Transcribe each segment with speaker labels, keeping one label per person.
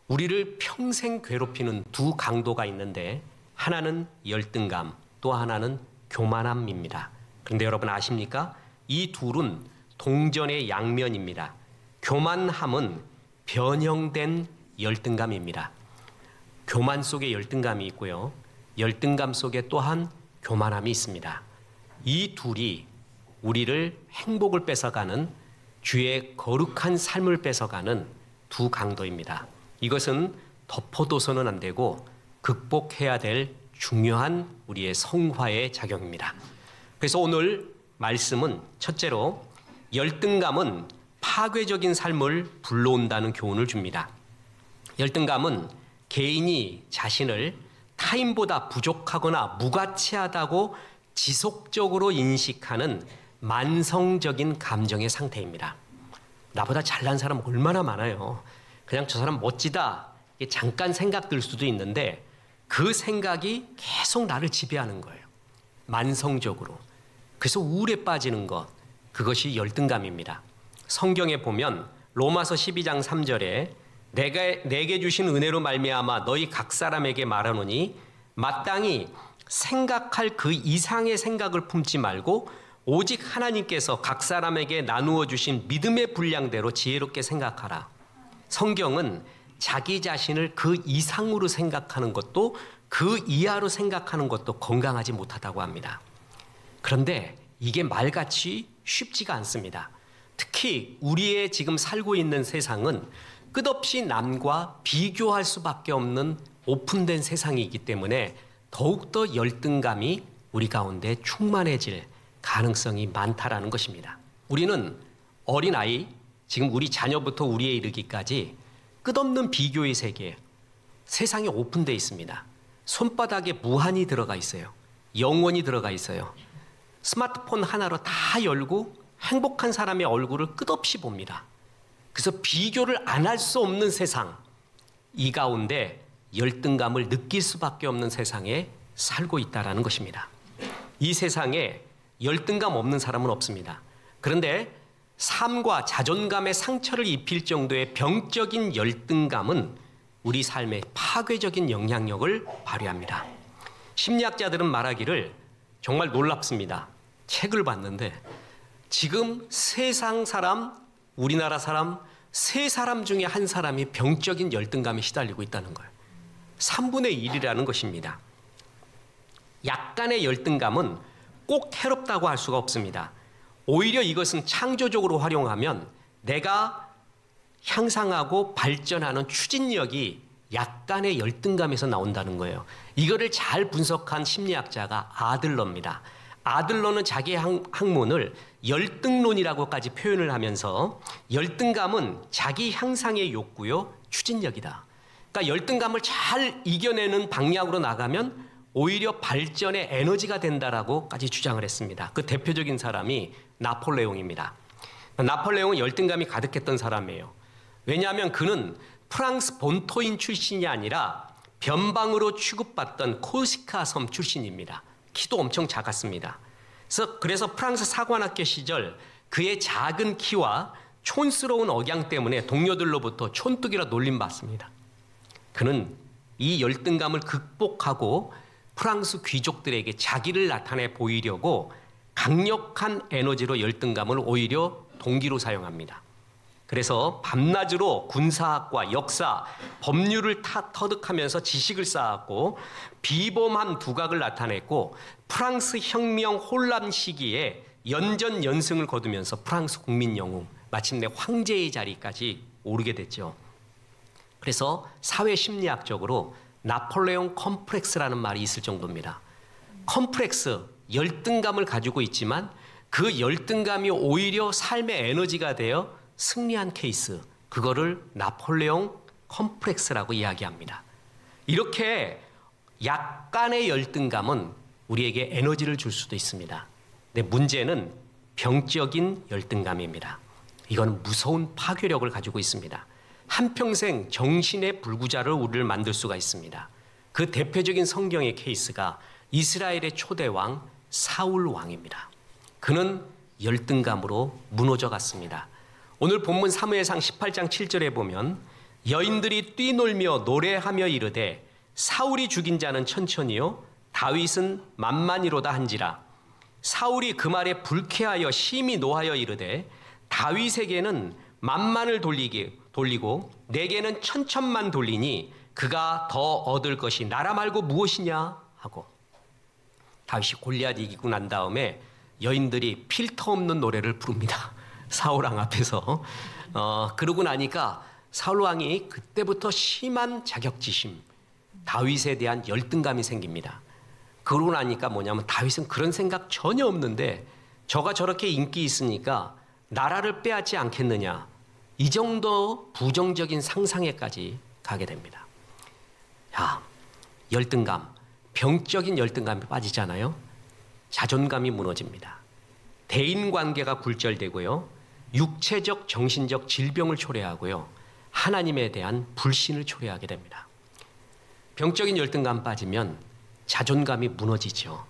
Speaker 1: 우리를 평생 괴롭히는 두 강도가 있는데 하나는 열등감, 또 하나는 교만함입니다. 그런데 여러분 아십니까? 이 둘은 동전의 양면입니다. 교만함은 변형된 열등감입니다. 교만 속에 열등감이 있고요. 열등감 속에 또한 교만함이 있습니다. 이 둘이 우리를 행복을 뺏어가는, 주의 거룩한 삶을 뺏어가는 두 강도입니다. 이것은 덮어둬서는 안 되고 극복해야 될 중요한 우리의 성화의 작용입니다. 그래서 오늘 말씀은 첫째로 열등감은 파괴적인 삶을 불러온다는 교훈을 줍니다. 열등감은 개인이 자신을 타인보다 부족하거나 무가치하다고 지속적으로 인식하는 만성적인 감정의 상태입니다. 나보다 잘난 사람 얼마나 많아요. 그냥 저 사람 멋지다. 이게 잠깐 생각 들 수도 있는데 그 생각이 계속 나를 지배하는 거예요. 만성적으로. 그래서 우울에 빠지는 것, 그것이 열등감입니다. 성경에 보면 로마서 12장 3절에 내게 주신 은혜로 말미암아 너희 각 사람에게 말하노니 마땅히 생각할 그 이상의 생각을 품지 말고 오직 하나님께서 각 사람에게 나누어 주신 믿음의 분량대로 지혜롭게 생각하라. 성경은 자기 자신을 그 이상으로 생각하는 것도 그 이하로 생각하는 것도 건강하지 못하다고 합니다. 그런데 이게 말같이 쉽지가 않습니다. 특히 우리의 지금 살고 있는 세상은 끝없이 남과 비교할 수밖에 없는 오픈된 세상이기 때문에 더욱더 열등감이 우리 가운데 충만해질 가능성이 많다라는 것입니다. 우리는 어린아이, 지금 우리 자녀부터 우리에 이르기까지 끝없는 비교의 세계, 세상이 오픈되어 있습니다. 손바닥에 무한히 들어가 있어요. 영원히 들어가 있어요. 스마트폰 하나로 다 열고 행복한 사람의 얼굴을 끝없이 봅니다. 그래서 비교를 안 할 수 없는 세상, 이 가운데 열등감을 느낄 수밖에 없는 세상에 살고 있다는 것입니다. 이 세상에 열등감 없는 사람은 없습니다. 그런데 삶과 자존감에 상처를 입힐 정도의 병적인 열등감은 우리 삶에 파괴적인 영향력을 발휘합니다. 심리학자들은 말하기를 정말 놀랍습니다. 책을 봤는데 지금 세상 사람, 우리나라 사람, 세 사람 중에 한 사람이 병적인 열등감에 시달리고 있다는 거예요. 3분의 1이라는 것입니다. 약간의 열등감은 꼭 해롭다고 할 수가 없습니다. 오히려 이것은 창조적으로 활용하면 내가 향상하고 발전하는 추진력이 약간의 열등감에서 나온다는 거예요. 이거를 잘 분석한 심리학자가 아들러입니다. 아들러는 자기 학문을 열등론이라고까지 표현을 하면서 열등감은 자기 향상의 욕구요, 추진력이다. 그러니까 열등감을 잘 이겨내는 방향으로 나가면 오히려 발전의 에너지가 된다라고까지 주장을 했습니다. 그 대표적인 사람이 나폴레옹입니다. 나폴레옹은 열등감이 가득했던 사람이에요. 왜냐하면 그는 프랑스 본토인 출신이 아니라 변방으로 취급받던 코르시카 섬 출신입니다. 키도 엄청 작았습니다. 그래서 프랑스 사관학교 시절 그의 작은 키와 촌스러운 억양 때문에 동료들로부터 촌뚝이라 놀림받습니다. 그는 이 열등감을 극복하고 프랑스 귀족들에게 자기를 나타내 보이려고 강력한 에너지로 열등감을 오히려 동기로 사용합니다. 그래서 밤낮으로 군사학과, 역사, 법률을 터득하면서 지식을 쌓았고 비범한 두각을 나타냈고 프랑스 혁명 혼란 시기에 연전연승을 거두면서 프랑스 국민 영웅, 마침내 황제의 자리까지 오르게 됐죠. 그래서 사회심리학적으로 나폴레옹 컴플렉스라는 말이 있을 정도입니다. 컴플렉스, 열등감을 가지고 있지만 그 열등감이 오히려 삶의 에너지가 되어 승리한 케이스, 그거를 나폴레옹 컴플렉스라고 이야기합니다. 이렇게 약간의 열등감은 우리에게 에너지를 줄 수도 있습니다. 근데 문제는 병적인 열등감입니다. 이건 무서운 파괴력을 가지고 있습니다. 한평생 정신의 불구자를 우리를 만들 수가 있습니다. 그 대표적인 성경의 케이스가 이스라엘의 초대왕 사울 왕입니다. 그는 열등감으로 무너져 갔습니다. 오늘 본문 사무엘상 18장 7절에 보면 여인들이 뛰놀며 노래하며 이르되 사울이 죽인 자는 천천히요 다윗은 만만이로다 한지라. 사울이 그 말에 불쾌하여 심히 노하여 이르되 다윗에게는 만만을 돌리고 내게는 천천만 돌리니 그가 더 얻을 것이 나라 말고 무엇이냐 하고. 다윗이 골리앗 이기고 난 다음에 여인들이 필터 없는 노래를 부릅니다. 사울왕 앞에서. 그러고 나니까 사울왕이 그때부터 심한 자격지심, 다윗에 대한 열등감이 생깁니다. 그러고 나니까 뭐냐면 다윗은 그런 생각 전혀 없는데 저가 저렇게 인기 있으니까 나라를 빼앗지 않겠느냐, 이 정도 부정적인 상상에까지 가게 됩니다. 야, 열등감, 병적인 열등감에 빠지잖아요. 자존감이 무너집니다. 대인관계가 굴절되고요, 육체적 정신적 질병을 초래하고요, 하나님에 대한 불신을 초래하게 됩니다. 병적인 열등감 빠지면 자존감이 무너지죠.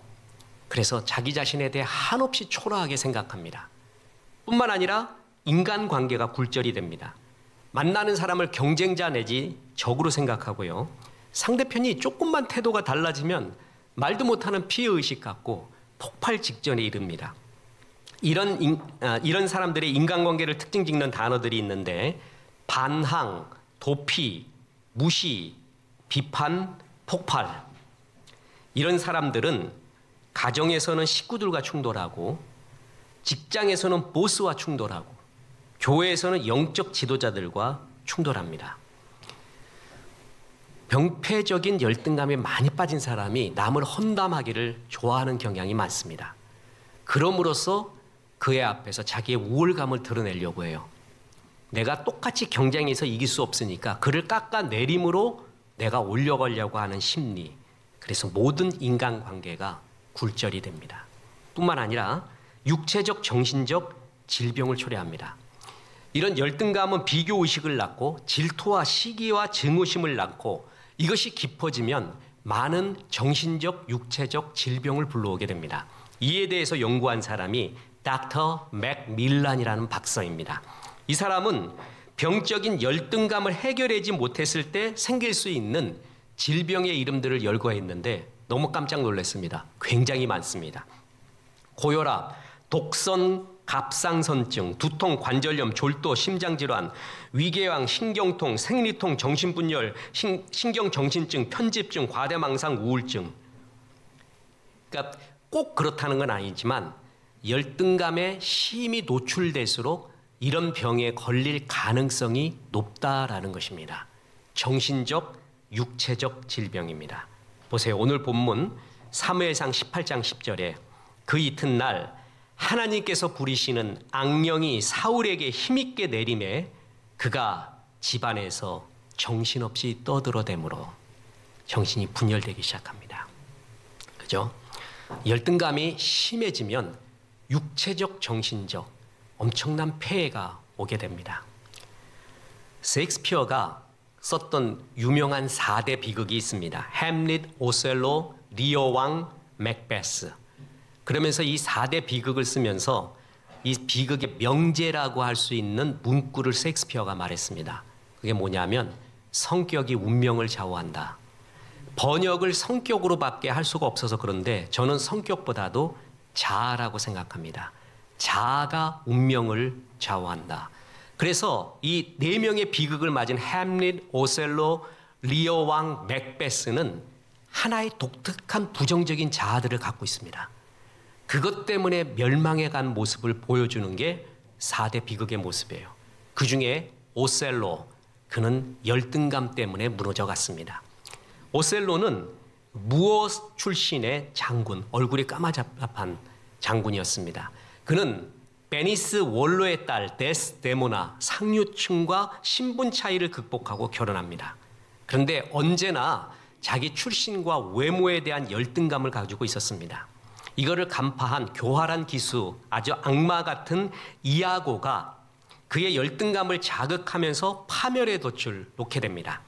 Speaker 1: 그래서 자기 자신에 대해 한없이 초라하게 생각합니다. 뿐만 아니라 인간관계가 굴절이 됩니다. 만나는 사람을 경쟁자 내지 적으로 생각하고요, 상대편이 조금만 태도가 달라지면 말도 못하는 피해의식 갖고 폭발 직전에 이릅니다. 이런 사람들의 인간관계를 특징 짓는 단어들이 있는데 반항, 도피, 무시, 비판, 폭발. 이런 사람들은 가정에서는 식구들과 충돌하고, 직장에서는 보스와 충돌하고, 교회에서는 영적 지도자들과 충돌합니다. 병폐적인 열등감에 많이 빠진 사람이 남을 험담하기를 좋아하는 경향이 많습니다. 그럼으로써 그의 앞에서 자기의 우월감을 드러내려고 해요. 내가 똑같이 경쟁에서 이길 수 없으니까 그를 깎아내림으로 내가 올려가려고 하는 심리. 그래서 모든 인간관계가 굴절이 됩니다. 뿐만 아니라 육체적, 정신적 질병을 초래합니다. 이런 열등감은 비교의식을 낳고 질투와 시기와 증오심을 낳고, 이것이 깊어지면 많은 정신적, 육체적 질병을 불러오게 됩니다. 이에 대해서 연구한 사람이 닥터 맥밀란이라는 박사입니다. 이 사람은 병적인 열등감을 해결하지 못했을 때 생길 수 있는 질병의 이름들을 열거했는데 너무 깜짝 놀랐습니다. 굉장히 많습니다. 고혈압, 독선, 갑상선증, 두통, 관절염, 졸도, 심장질환, 위궤양, 신경통, 생리통, 정신분열, 신경정신증, 편집증, 과대망상, 우울증. 그러니까 꼭 그렇다는 건 아니지만 열등감에 심히 노출될수록 이런 병에 걸릴 가능성이 높다라는 것입니다. 정신적, 육체적 질병입니다. 보세요. 오늘 본문 사무엘상 18장 10절에 그 이튿날 하나님께서 부리시는 악령이 사울에게 힘있게 내림에 그가 집안에서 정신없이 떠들어대므로 정신이 분열되기 시작합니다. 그죠? 열등감이 심해지면 육체적, 정신적 엄청난 폐해가 오게 됩니다. 셰익스피어가 썼던 유명한 4대 비극이 있습니다. 햄릿, 오셀로, 리어 왕, 맥베스. 그러면서 이 4대 비극을 쓰면서 이 비극의 명제라고 할 수 있는 문구를 셰익스피어가 말했습니다. 그게 뭐냐면 성격이 운명을 좌우한다. 번역을 성격으로밖에 할 수가 없어서 그런데 저는 성격보다도 자아라고 생각합니다. 자아가 운명을 좌우한다. 그래서 이 4명의 비극을 맞은 햄릿, 오셀로, 리어 왕, 맥베스는 하나의 독특한 부정적인 자아들을 갖고 있습니다. 그것 때문에 멸망해간 모습을 보여주는 게 4대 비극의 모습이에요. 그 중에 오셀로, 그는 열등감 때문에 무너져 갔습니다. 오셀로는 무어 출신의 장군, 얼굴이 까마잡한 장군이었습니다. 그는 베니스 원로의 딸 데스데모나 상류층과 신분 차이를 극복하고 결혼합니다. 그런데 언제나 자기 출신과 외모에 대한 열등감을 가지고 있었습니다. 이거를 간파한 교활한 기수, 아주 악마 같은 이아고가 그의 열등감을 자극하면서 파멸의 돛을 놓게 됩니다.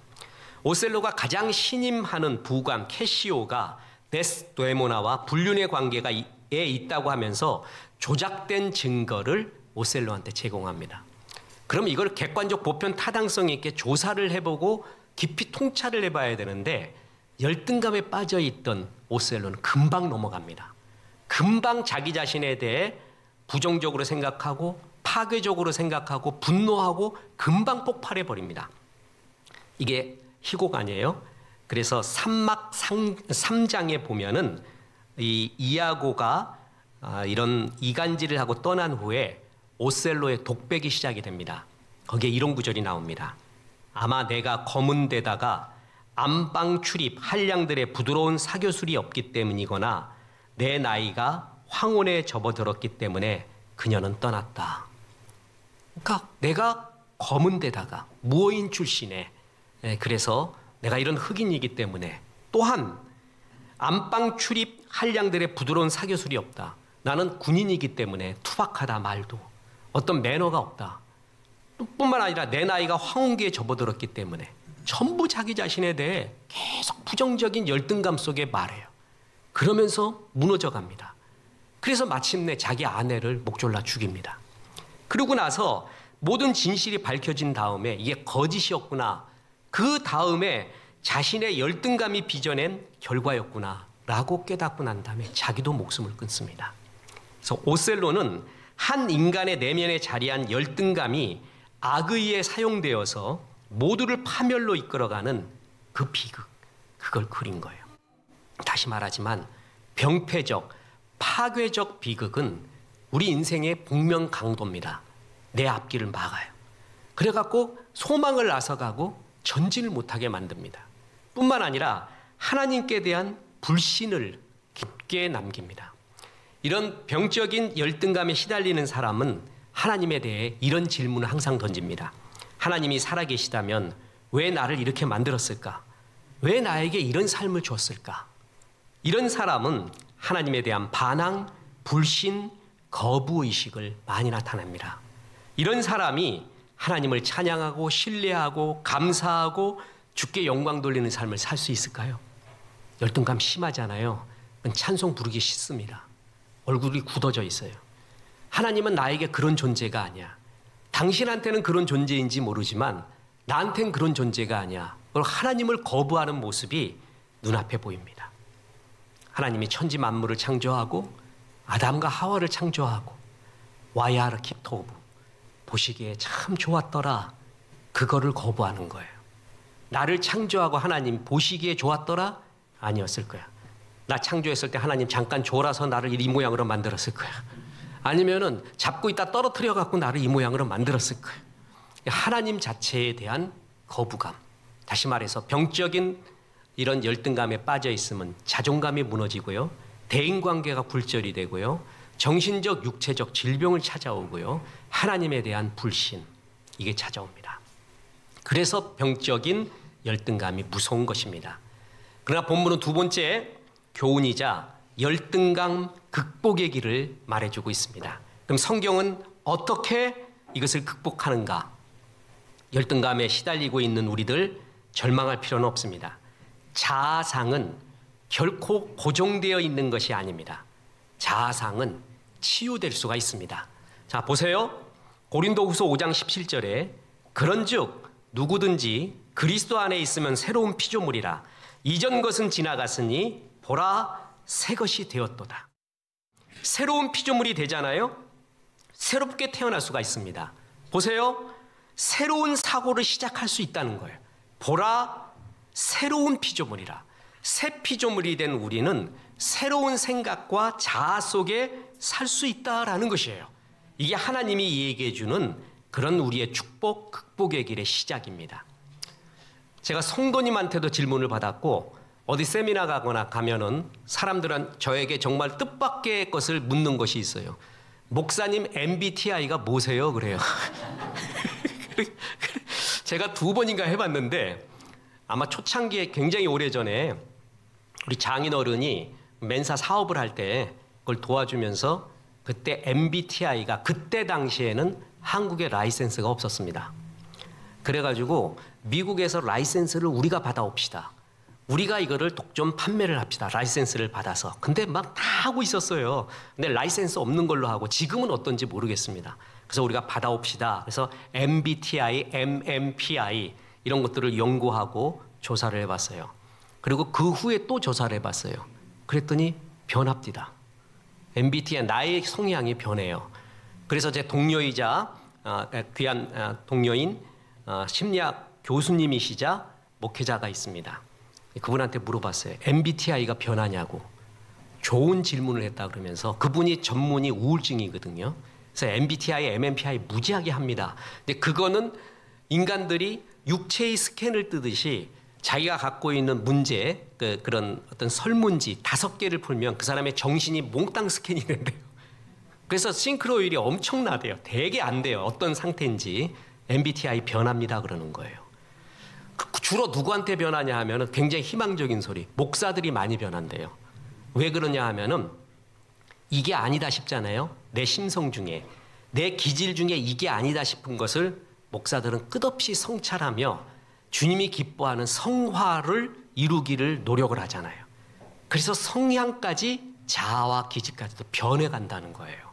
Speaker 1: 오셀로가 가장 신임하는 부관 캐시오가 데스데모나와 불륜의 관계가 있다고 하면서 조작된 증거를 오셀로한테 제공합니다. 그럼 이걸 객관적 보편 타당성 있게 조사를 해보고 깊이 통찰을 해봐야 되는데 열등감에 빠져있던 오셀로는 금방 넘어갑니다. 금방 자기 자신에 대해 부정적으로 생각하고 파괴적으로 생각하고 분노하고 금방 폭발해버립니다. 이게 희곡 아니에요? 그래서 삼막 3장에 보면은 이 이아고가 이런 이간질을 하고 떠난 후에 오셀로의 독백이 시작이 됩니다. 거기에 이런 구절이 나옵니다. 아마 내가 검은 데다가 안방 출입 한량들의 부드러운 사교술이 없기 때문이거나 내 나이가 황혼에 접어들었기 때문에 그녀는 떠났다. 그러니까 내가 검은 데다가 무어인 출신에 그래서 내가 이런 흑인이기 때문에 또한 안방 출입 한량들의 부드러운 사교술이 없다. 나는 군인이기 때문에 투박하다 말도 어떤 매너가 없다. 뿐만 아니라 내 나이가 황혼기에 접어들었기 때문에 전부 자기 자신에 대해 계속 부정적인 열등감 속에 말해요. 그러면서 무너져 갑니다. 그래서 마침내 자기 아내를 목졸라 죽입니다. 그러고 나서 모든 진실이 밝혀진 다음에 이게 거짓이었구나. 그 다음에 자신의 열등감이 빚어낸 결과였구나 라고 깨닫고 난 다음에 자기도 목숨을 끊습니다. 그래서 오셀로는 한 인간의 내면에 자리한 열등감이 악의에 사용되어서 모두를 파멸로 이끌어가는 그 비극, 그걸 그린 거예요. 다시 말하지만 병폐적, 파괴적 비극은 우리 인생의 복면강도입니다. 내 앞길을 막아요. 그래갖고 소망을 앗아가고 전진을 못하게 만듭니다. 뿐만 아니라 하나님께 대한 불신을 깊게 남깁니다. 이런 병적인 열등감에 시달리는 사람은 하나님에 대해 이런 질문을 항상 던집니다. 하나님이 살아계시다면 왜 나를 이렇게 만들었을까? 왜 나에게 이런 삶을 줬을까? 이런 사람은 하나님에 대한 반항, 불신, 거부의식을 많이 나타냅니다. 이런 사람이 하나님을 찬양하고 신뢰하고 감사하고 주께 영광 돌리는 삶을 살 수 있을까요? 열등감 심하잖아요. 찬송 부르기 싫습니다. 얼굴이 굳어져 있어요. 하나님은 나에게 그런 존재가 아니야. 당신한테는 그런 존재인지 모르지만 나한테는 그런 존재가 아니야. 하나님을 거부하는 모습이 눈앞에 보입니다. 하나님이 천지 만물을 창조하고 아담과 하와를 창조하고 와야르 킵토브 보시기에 참 좋았더라. 그거를 거부하는 거예요. 나를 창조하고 하나님 보시기에 좋았더라? 아니었을 거야. 나 창조했을 때 하나님 잠깐 졸아서 나를 이 모양으로 만들었을 거야. 아니면은 잡고 있다 떨어뜨려 갖고 나를 이 모양으로 만들었을 거야. 하나님 자체에 대한 거부감. 다시 말해서 병적인 이런 열등감에 빠져 있으면 자존감이 무너지고요. 대인관계가 굴절이 되고요. 정신적, 육체적 질병을 찾아오고요. 하나님에 대한 불신, 이게 찾아옵니다. 그래서 병적인 열등감이 무서운 것입니다. 그러나 본문은 두 번째 교훈이자 열등감 극복의 길을 말해주고 있습니다. 그럼 성경은 어떻게 이것을 극복하는가? 열등감에 시달리고 있는 우리들 절망할 필요는 없습니다. 자아상은 결코 고정되어 있는 것이 아닙니다. 자아상은 치유될 수가 있습니다. 자, 보세요. 고린도후서 5장 17절에 그런즉 누구든지 그리스도 안에 있으면 새로운 피조물이라 이전 것은 지나갔으니 보라 새 것이 되었도다. 새로운 피조물이 되잖아요. 새롭게 태어날 수가 있습니다. 보세요. 새로운 사고를 시작할 수 있다는 거예요. 보라 새로운 피조물이라. 새 피조물이 된 우리는 새로운 생각과 자아 속에 살 수 있다라는 것이에요. 이게 하나님이 얘기해 주는 그런 우리의 축복, 극복의 길의 시작입니다. 제가 성도님한테도 질문을 받았고 어디 세미나 가면은 사람들은 저에게 정말 뜻밖의 것을 묻는 것이 있어요. 목사님 MBTI가 뭐세요? 그래요. 제가 2번인가 해봤는데 아마 초창기에 굉장히 오래전에 우리 장인어른이 맨사 사업을 할 때 그걸 도와주면서 그때 MBTI가 그때 당시에는 한국에 라이센스가 없었습니다. 그래가지고 미국에서 라이센스를 우리가 받아옵시다. 우리가 이거를 독점 판매를 합시다. 라이센스를 받아서. 근데 막 다 하고 있었어요. 근데 라이센스 없는 걸로 하고 지금은 어떤지 모르겠습니다. 그래서 우리가 받아옵시다. 그래서 MBTI, MMPI 이런 것들을 연구하고 조사를 해봤어요. 그리고 그 후에 또 조사를 해봤어요. 그랬더니 변합니다. MBTI, 나의 성향이 변해요. 그래서 제 동료이자 귀한 동료인 심리학 교수님이시자 목회자가 있습니다. 그분한테 물어봤어요. MBTI가 변하냐고. 좋은 질문을 했다 그러면서 그분이 전문이 우울증이거든요. 그래서 MBTI, MMPI 무지하게 합니다. 근데 그거는 인간들이 육체의 스캔을 뜨듯이 자기가 갖고 있는 문제, 그런 어떤 설문지 5개를 풀면 그 사람의 정신이 몽땅 스캔이 된대요. 그래서 싱크로율이 엄청나대요. 되게 안 돼요. 어떤 상태인지. MBTI 변합니다 그러는 거예요. 주로 누구한테 변하냐 하면은 굉장히 희망적인 소리. 목사들이 많이 변한대요. 왜 그러냐 하면은 이게 아니다 싶잖아요. 내 심성 중에, 내 기질 중에 이게 아니다 싶은 것을 목사들은 끝없이 성찰하며 주님이 기뻐하는 성화를 이루기를 노력을 하잖아요. 그래서 성향까지 자아와 기질까지도 변해간다는 거예요.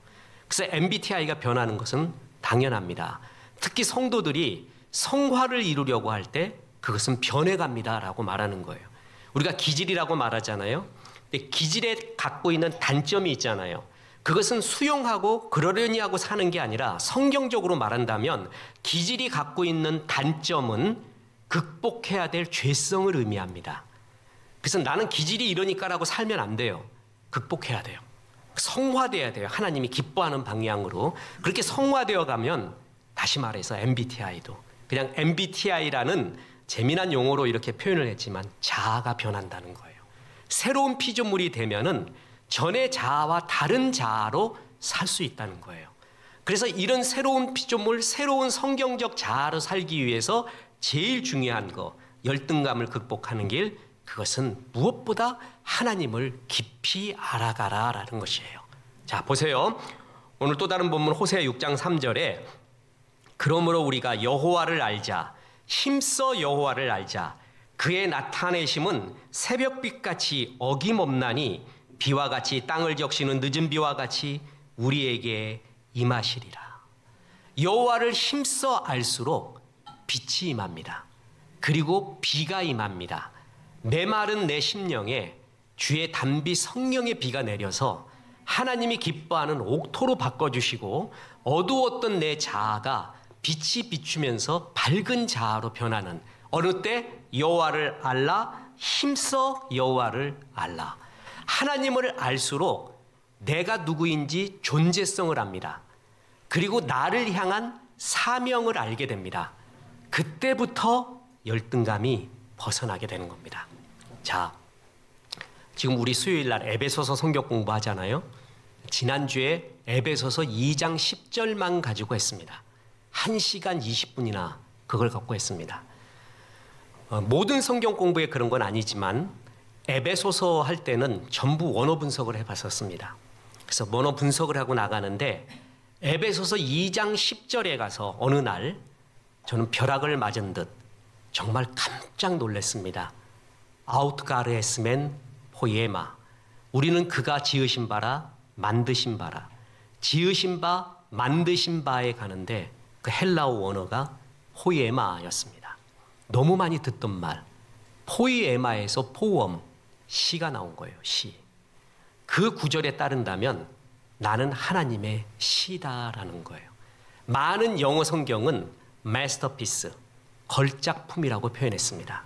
Speaker 1: 그래서 MBTI가 변하는 것은 당연합니다. 특히 성도들이 성화를 이루려고 할 때 그것은 변해갑니다라고 말하는 거예요. 우리가 기질이라고 말하잖아요. 근데 기질에 갖고 있는 단점이 있잖아요. 그것은 수용하고 그러려니 하고 사는 게 아니라 성경적으로 말한다면 기질이 갖고 있는 단점은 극복해야 될 죄성을 의미합니다. 그래서 나는 기질이 이러니까라고 살면 안 돼요. 극복해야 돼요. 성화돼야 돼요. 하나님이 기뻐하는 방향으로. 그렇게 성화되어 가면 다시 말해서 MBTI도 그냥 MBTI라는 재미난 용어로 이렇게 표현을 했지만 자아가 변한다는 거예요. 새로운 피조물이 되면은 전의 자아와 다른 자아로 살 수 있다는 거예요. 그래서 이런 새로운 피조물, 새로운 성경적 자아로 살기 위해서 제일 중요한 거, 열등감을 극복하는 길, 그것은 무엇보다 하나님을 깊이 알아가라라는 것이에요. 자, 보세요. 오늘 또 다른 본문 호세아 6장 3절에 그러므로 우리가 여호와를 알자, 힘써 여호와를 알자. 그의 나타내심은 새벽빛같이 어김없나니 비와 같이 땅을 적시는 늦은 비와 같이 우리에게 임하시리라. 여호와를 힘써 알수록 빛이 임합니다. 그리고 비가 임합니다. 메마른 내 심령에 주의 단비 성령의 비가 내려서 하나님이 기뻐하는 옥토로 바꿔주시고 어두웠던 내 자아가 빛이 비추면서 밝은 자아로 변하는 어느 때 여호와를 알라, 힘써 여호와를 알라. 하나님을 알수록 내가 누구인지 존재성을 압니다. 그리고 나를 향한 사명을 알게 됩니다. 그때부터 열등감이 벗어나게 되는 겁니다. 자, 지금 우리 수요일 날 에베소서 성경 공부하잖아요. 지난주에 에베소서 2장 10절만 가지고 했습니다. 1시간 20분이나 그걸 갖고 했습니다. 모든 성경 공부에 그런 건 아니지만 에베소서 할 때는 전부 원어 분석을 해봤었습니다. 그래서 원어 분석을 하고 나가는데 에베소서 2장 10절에 가서 어느 날 저는 벼락을 맞은 듯 정말 깜짝 놀랐습니다. 아우트가르에스멘 포예마. 우리는 그가 지으신 바라 만드신 바라. 지으신 바 만드신 바에 가는데 그 헬라어 원어가 포이에마였습니다. 너무 많이 듣던 말. 포이에마에서 포엄, 시가 나온 거예요. 시. 그 구절에 따른다면 나는 하나님의 시다라는 거예요. 많은 영어 성경은 마스터피스, 걸작품이라고 표현했습니다.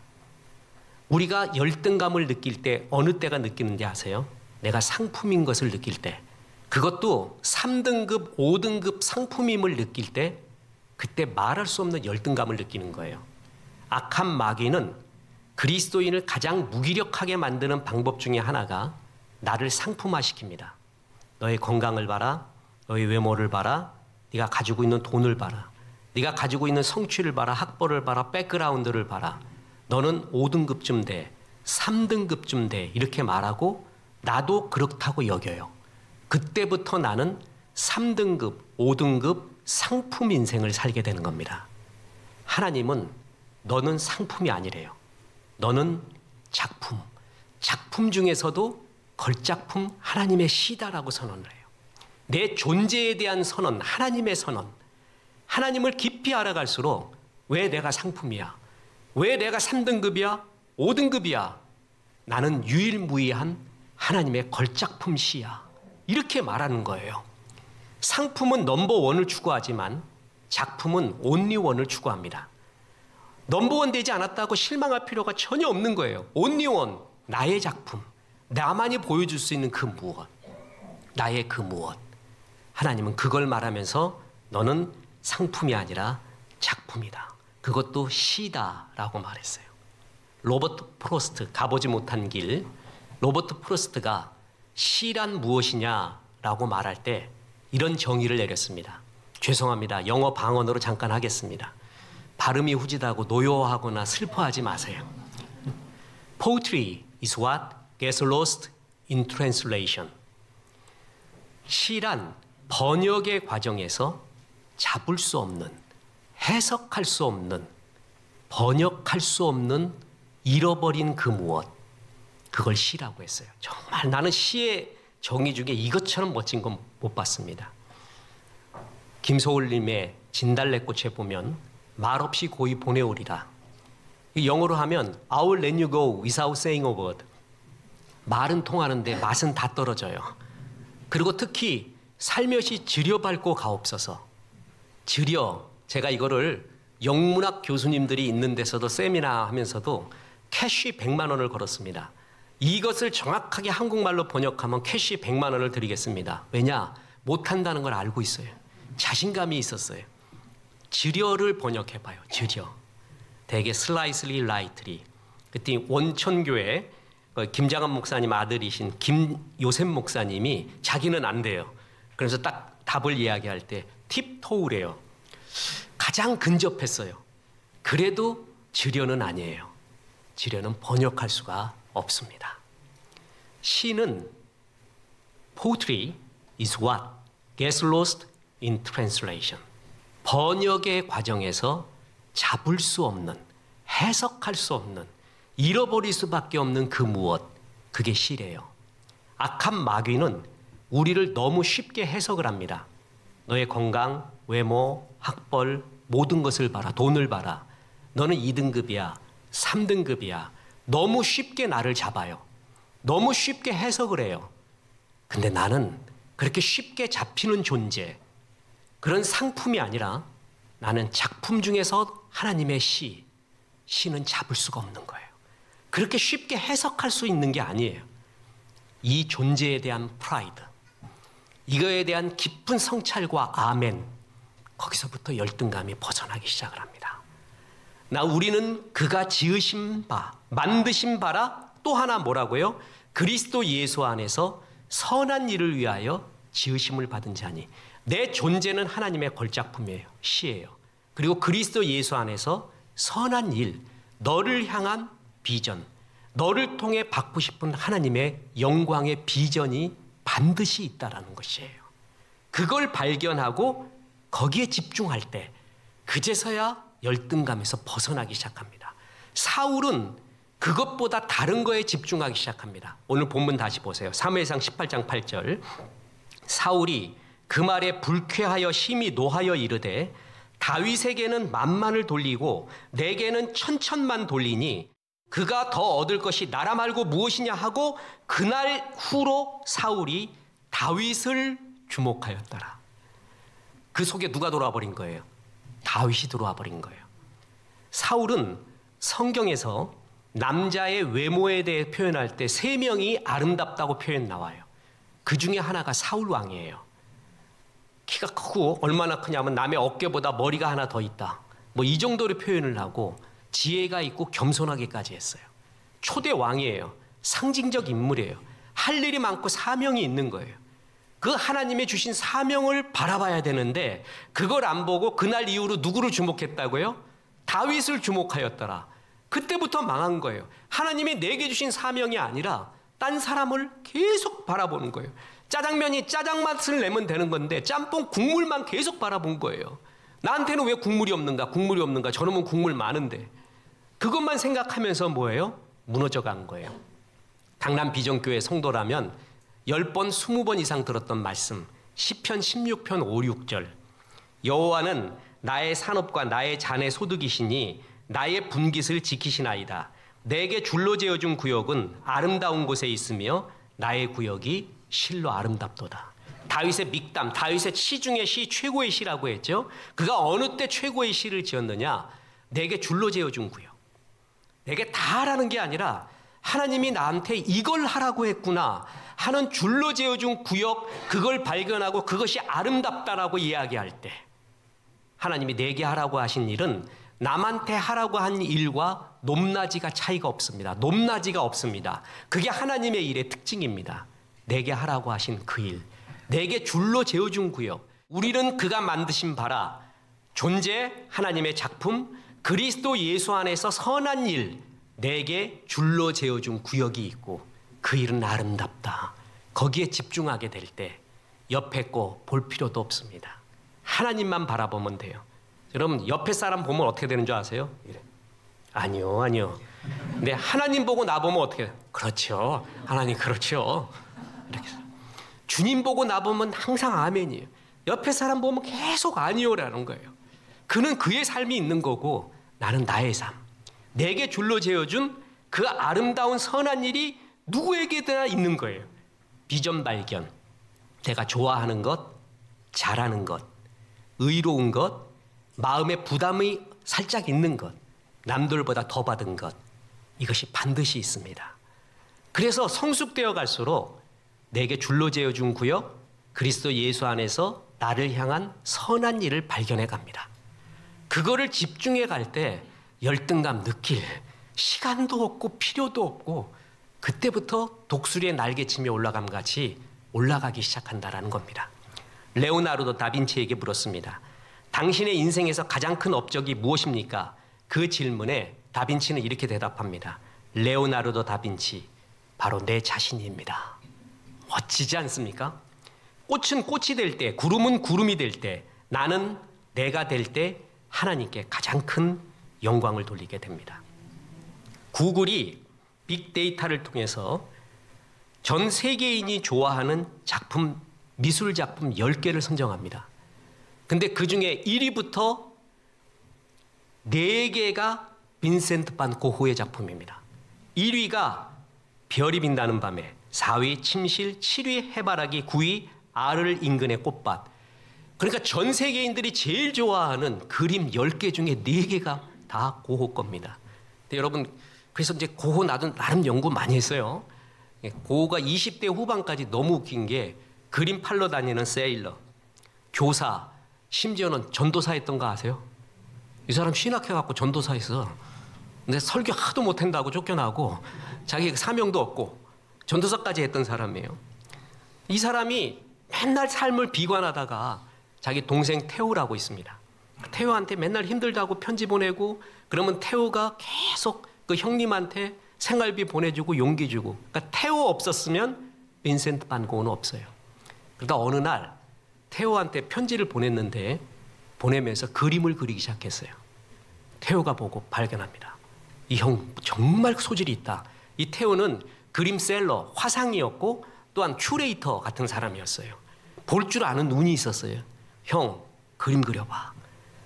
Speaker 1: 우리가 열등감을 느낄 때 어느 때가 느끼는지 아세요? 내가 상품인 것을 느낄 때, 그것도 3등급, 5등급 상품임을 느낄 때 그때 말할 수 없는 열등감을 느끼는 거예요. 악한 마귀는 그리스도인을 가장 무기력하게 만드는 방법 중에 하나가 나를 상품화시킵니다. 너의 건강을 봐라, 너의 외모를 봐라, 네가 가지고 있는 돈을 봐라, 네가 가지고 있는 성취를 봐라, 학벌을 봐라, 백그라운드를 봐라. 너는 5등급쯤 돼, 3등급쯤 돼 이렇게 말하고 나도 그렇다고 여겨요. 그때부터 나는 3등급, 5등급 상품 인생을 살게 되는 겁니다. 하나님은 너는 상품이 아니래요. 너는 작품. 작품 중에서도 걸작품 하나님의 시다라고 선언을 해요. 내 존재에 대한 선언, 하나님의 선언. 하나님을 깊이 알아갈수록 왜 내가 상품이야? 왜 내가 3등급이야? 5등급이야? 나는 유일무이한 하나님의 걸작품 시야. 이렇게 말하는 거예요. 상품은 넘버원을 추구하지만 작품은 온리원을 추구합니다. 넘버원 되지 않았다고 실망할 필요가 전혀 없는 거예요. 온리원, 나의 작품. 나만이 보여줄 수 있는 그 무엇. 나의 그 무엇. 하나님은 그걸 말하면서 너는 상품이 아니라 작품이다. 그것도 시다라고 말했어요. 로버트 프로스트, 가보지 못한 길. 로버트 프로스트가 시란 무엇이냐라고 말할 때 이런 정의를 내렸습니다. 죄송합니다. 영어 방언으로 잠깐 하겠습니다. 발음이 후지다고 노여워하거나 슬퍼하지 마세요. Poetry is what gets lost in translation. 시란 번역의 과정에서 잡을 수 없는, 해석할 수 없는, 번역할 수 없는 잃어버린 그 무엇. 그걸 시라고 했어요. 정말 나는 시의 정의 중에 이것처럼 멋진 건 못 봤습니다. 김소울님의 진달래꽃에 보면 말없이 고이 보내오리라. 영어로 하면 I will let you go without saying a word. 말은 통하는데 맛은 다 떨어져요. 그리고 특히 살며시 들여밟고 가옵소서. 제가 이거를 영문학 교수님들이 있는 데서도 세미나 하면서도 캐시 100만 원을 걸었습니다. 이것을 정확하게 한국말로 번역하면 캐시 100만 원을 드리겠습니다. 왜냐? 못한다는 걸 알고 있어요. 자신감이 있었어요. 지려를 번역해봐요. 지려. 되게 slightly lightly. 그때 원천교회 김장한 목사님 아들이신 김요셉 목사님이 자기는 안 돼요. 그래서 딱 답을 이야기할 때 팁토우래요. 가장 근접했어요. 그래도 지려는 아니에요. 지려는 번역할 수가 없습니다. 시는 poetry is what gets lost in translation. 번역의 과정에서 잡을 수 없는, 해석할 수 없는, 잃어버릴 수밖에 없는 그 무엇, 그게 시래요. 악한 마귀는 우리를 너무 쉽게 해석을 합니다. 너의 건강, 외모, 학벌, 모든 것을 봐라. 돈을 봐라. 너는 2등급이야. 3등급이야. 너무 쉽게 나를 잡아요. 너무 쉽게 해석을 해요. 근데 나는 그렇게 쉽게 잡히는 존재, 그런 상품이 아니라 나는 작품 중에서 하나님의 시는 잡을 수가 없는 거예요. 그렇게 쉽게 해석할 수 있는 게 아니에요. 이 존재에 대한 프라이드, 이거에 대한 깊은 성찰과 아멘, 거기서부터 열등감이 벗어나기 시작을 합니다. 우리는 그가 지으신 바, 만드신 바라. 또 하나 뭐라고요? 그리스도 예수 안에서 선한 일을 위하여 지으심을 받은 자니. 내 존재는 하나님의 걸작품이에요. 시예요. 그리고 그리스도 예수 안에서 선한 일, 너를 향한 비전, 너를 통해 받고 싶은 하나님의 영광의 비전이 반드시 있다라는 것이에요. 그걸 발견하고 거기에 집중할 때 그제서야 열등감에서 벗어나기 시작합니다. 사울은 그것보다 다른 거에 집중하기 시작합니다. 오늘 본문 다시 보세요. 사무엘상 18장 8절. 사울이 그 말에 불쾌하여 심히 노하여 이르되 다윗에게는 만만을 돌리고 내게는 천천만 돌리니 그가 더 얻을 것이 나라 말고 무엇이냐 하고 그날 후로 사울이 다윗을 주목하였더라. 그 속에 누가 들어와 버린 거예요? 다윗이 들어와 버린 거예요. 사울은 성경에서 남자의 외모에 대해 표현할 때 3명이 아름답다고 표현 나와요. 그 중에 하나가 사울 왕이에요. 키가 크고 얼마나 크냐면 남의 어깨보다 머리가 하나 더 있다. 뭐 이 정도로 표현을 하고 지혜가 있고 겸손하게까지 했어요. 초대 왕이에요. 상징적 인물이에요. 할 일이 많고 사명이 있는 거예요. 그 하나님의 주신 사명을 바라봐야 되는데 그걸 안 보고 그날 이후로 누구를 주목했다고요? 다윗을 주목하였더라. 그때부터 망한 거예요. 하나님이 내게 주신 사명이 아니라 딴 사람을 계속 바라보는 거예요. 짜장면이 짜장 맛을 내면 되는 건데 짬뽕 국물만 계속 바라본 거예요. 나한테는 왜 국물이 없는가? 국물이 없는가? 저놈은 국물 많은데. 그것만 생각하면서 뭐예요? 무너져 간 거예요. 강남 비전교회 성도라면 10번, 20번 이상 들었던 말씀, 시편 16편 5, 6절. 여호와는 나의 산업과 나의 잔의 소득이시니 나의 분깃을 지키시나이다. 내게 줄로 재어준 구역은 아름다운 곳에 있으며 나의 구역이 실로 아름답도다. 다윗의 믹담, 다윗의 시 중의 시 최고의 시라고 했죠. 그가 어느 때 최고의 시를 지었느냐? 내게 줄로 재어준 구역. 내게 다 하라는 게 아니라 하나님이 나한테 이걸 하라고 했구나 하는 줄로 재어준 구역, 그걸 발견하고 그것이 아름답다라고 이야기할 때 하나님이 내게 하라고 하신 일은 남한테 하라고 한 일과 높낮이가 차이가 없습니다. 높낮이가 없습니다. 그게 하나님의 일의 특징입니다. 내게 하라고 하신 그 일, 내게 줄로 재어준 구역, 우리는 그가 만드신 바라, 존재, 하나님의 작품, 그리스도 예수 안에서 선한 일, 내게 줄로 재어준 구역이 있고 그 일은 아름답다. 거기에 집중하게 될 때 옆에 거 볼 필요도 없습니다. 하나님만 바라보면 돼요. 여러분 옆에 사람 보면 어떻게 되는 줄 아세요? 이래. 아니요. 근데 하나님 보고 나 보면 어떻게 해요? 그렇죠. 하나님 그렇죠. 이렇게. 주님 보고 나 보면 항상 아멘이에요. 옆에 사람 보면 계속 아니요라는 거예요. 그는 그의 삶이 있는 거고 나는 나의 삶. 내게 줄로 재어준 그 아름다운 선한 일이 누구에게나 있는 거예요. 비전 발견, 내가 좋아하는 것, 잘하는 것, 의로운 것, 마음에 부담이 살짝 있는 것, 남들보다 더 받은 것, 이것이 반드시 있습니다. 그래서 성숙되어 갈수록 내게 줄로 재어준 구역, 그리스도 예수 안에서 나를 향한 선한 일을 발견해 갑니다. 그거를 집중해 갈 때 열등감 느낄 시간도 없고 필요도 없고 그때부터 독수리의 날개치며 올라감 같이 올라가기 시작한다라는 겁니다. 레오나르도 다빈치에게 물었습니다. 당신의 인생에서 가장 큰 업적이 무엇입니까? 그 질문에 다빈치는 이렇게 대답합니다. 레오나르도 다빈치, 바로 내 자신입니다. 멋지지 않습니까? 꽃은 꽃이 될 때, 구름은 구름이 될 때, 나는 내가 될 때 하나님께 가장 큰 영광을 돌리게 됩니다. 구글이 빅데이터를 통해서 전 세계인이 좋아하는 작품, 미술 작품 10개를 선정합니다. 근데 그 중에 1위부터 4개가 빈센트 반 고흐의 작품입니다. 1위가 별이 빛나는 밤에, 4위 침실, 7위 해바라기, 9위 아르 인근의 꽃밭. 그러니까 전 세계인들이 제일 좋아하는 그림 10개 중에 4개가 다 고흐 겁니다. 근데 여러분, 그래서 이제 고흐 나름 연구 많이 했어요. 고흐가 20대 후반까지 너무 웃긴 게 그림 팔러 다니는 세일러, 교사, 심지어는 전도사 했던 거 아세요? 이 사람 신학해갖고 전도사 했어. 근데 설교 하도 못한다고 쫓겨나고 자기 사명도 없고 전도사까지 했던 사람이에요. 이 사람이 맨날 삶을 비관하다가 자기 동생 태우라고 있습니다. 태우한테 맨날 힘들다고 편지 보내고 그러면 태우가 계속 그 형님한테 생활비 보내주고 용기 주고. 그러니까 태우 없었으면 빈센트 반 고흐는 없어요. 그러다 어느 날 태우한테 편지를 보냈는데 보내면서 그림을 그리기 시작했어요. 태우가 보고 발견합니다. 이 형 정말 소질이 있다. 이 태우는 그림셀러, 화상이었고 또한 큐레이터 같은 사람이었어요. 볼 줄 아는 눈이 있었어요. 형, 그림 그려봐.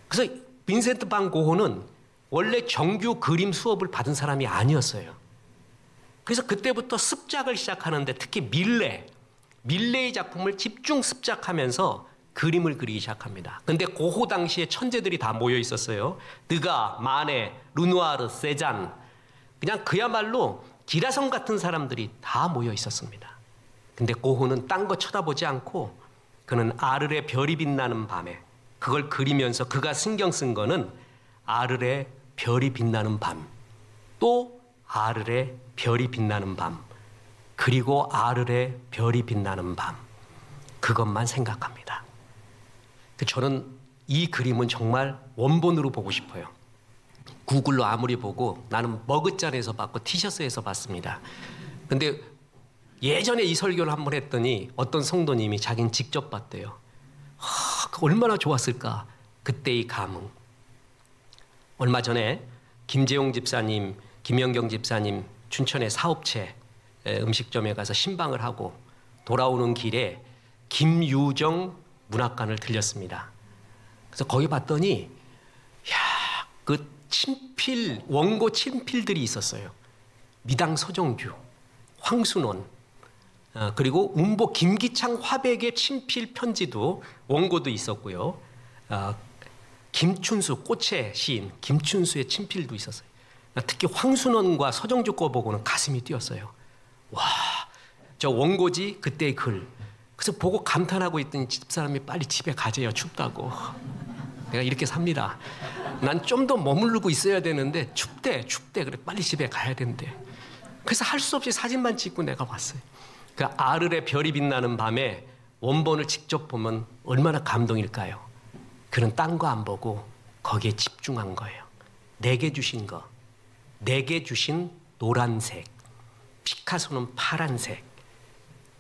Speaker 1: 그래서 빈센트 반 고흐는 원래 정규 그림 수업을 받은 사람이 아니었어요. 그래서 그때부터 습작을 시작하는데 특히 밀레의 작품을 집중 습작하면서 그림을 그리기 시작합니다. 근데 고흐 당시에 천재들이 다 모여 있었어요. 드가, 마네, 르누아르, 세잔. 그냥 그야말로 기라성 같은 사람들이 다 모여 있었습니다. 근데 고흐는 딴 거 쳐다보지 않고 그는 아르의 별이 빛나는 밤에 그걸 그리면서 그가 신경 쓴 거는 아르의 별이 빛나는 밤, 또 아르의 별이 빛나는 밤, 그리고 아르의 별이 빛나는 밤, 그것만 생각합니다. 저는 이 그림은 정말 원본으로 보고 싶어요. 구글로 아무리 보고 나는 머그잔에서 봤고 티셔츠에서 봤습니다. 근데 예전에 이 설교를 한번 했더니 어떤 성도님이 자기는 직접 봤대요. 얼마나 좋았을까 그때의 감흥. 얼마 전에 김재용 집사님, 김영경 집사님 춘천의 사업체 음식점에 가서 신방을 하고 돌아오는 길에 김유정 문학관을 들렸습니다. 그래서 거기 봤더니 그 친필, 원고 친필들이 있었어요. 미당 서정규, 황순원, 그리고 운보 김기창 화백의 친필 편지도 원고도 있었고요. 김춘수, 꽃의 시인 김춘수의 친필도 있었어요. 특히 황순원과 서정주 거 보고는 가슴이 뛰었어요. 와, 저 원고지 그때의 글. 그래서 보고 감탄하고 있더니 집사람이 빨리 집에 가재요. 춥다고. 내가 이렇게 삽니다. 난 좀 더 머무르고 있어야 되는데 춥대. 그래 빨리 집에 가야 된대. 그래서 할 수 없이 사진만 찍고 내가 왔어요. 그 아르레 별이 빛나는 밤에 원본을 직접 보면 얼마나 감동일까요? 그는 딴 거 안 보고 거기에 집중한 거예요. 내게 주신 거, 내게 주신 노란색, 피카소는 파란색.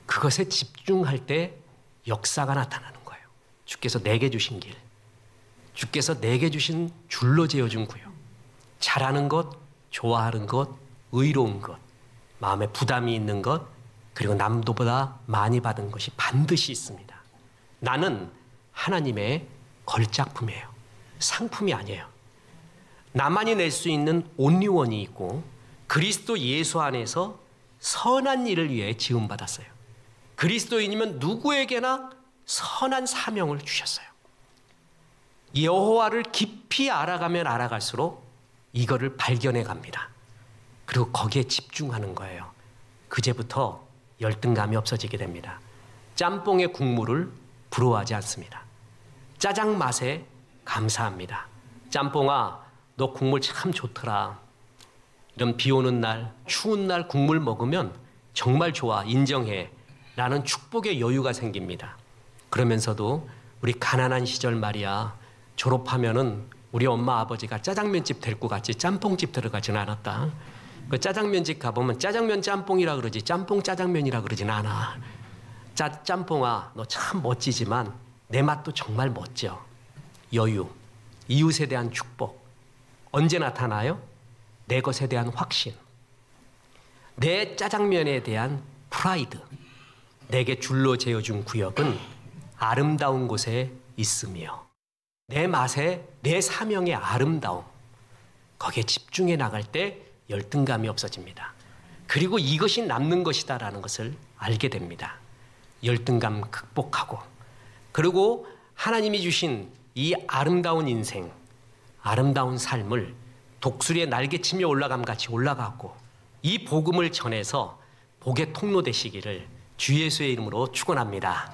Speaker 1: 그것에 집중할 때 역사가 나타나는 거예요. 주께서 내게 주신 길, 주께서 내게 주신 줄로 재어준 구역, 잘하는 것, 좋아하는 것, 의로운 것, 마음에 부담이 있는 것, 그리고 남도보다 많이 받은 것이 반드시 있습니다. 나는 하나님의 걸작품이에요. 상품이 아니에요. 나만이 낼 수 있는 온리원이 있고 그리스도 예수 안에서 선한 일을 위해 지음받았어요. 그리스도인이면 누구에게나 선한 사명을 주셨어요. 여호와를 깊이 알아가면 알아갈수록 이거를 발견해 갑니다. 그리고 거기에 집중하는 거예요. 그제부터 열등감이 없어지게 됩니다. 짬뽕의 국물을 부러워하지 않습니다. 짜장 맛에 감사합니다. 짬뽕아, 너 국물 참 좋더라. 이런 비 오는 날, 추운 날 국물 먹으면 정말 좋아, 인정해. 라는 축복의 여유가 생깁니다. 그러면서도 우리 가난한 시절 말이야, 졸업하면은 우리 엄마 아버지가 짜장면집 데리고 갔지 짬뽕집 들어가지는 않았다. 그 짜장면집 가보면 짜장면 짬뽕이라 그러지 짬뽕 짜장면이라 그러진 않아. 짬뽕아, 너 참 멋지지만 내 맛도 정말 멋져. 여유, 이웃에 대한 축복. 언제 나타나요? 내 것에 대한 확신. 내 짜장면에 대한 프라이드. 내게 줄로 재어준 구역은 아름다운 곳에 있으며 내 맛에 내 사명의 아름다움. 거기에 집중해 나갈 때 열등감이 없어집니다. 그리고 이것이 남는 것이다라는 것을 알게 됩니다. 열등감 극복하고 그리고 하나님이 주신 이 아름다운 인생, 아름다운 삶을 독수리의 날개치며 올라감 같이 올라가고 이 복음을 전해서 복의 통로 되시기를 주 예수의 이름으로 축원합니다.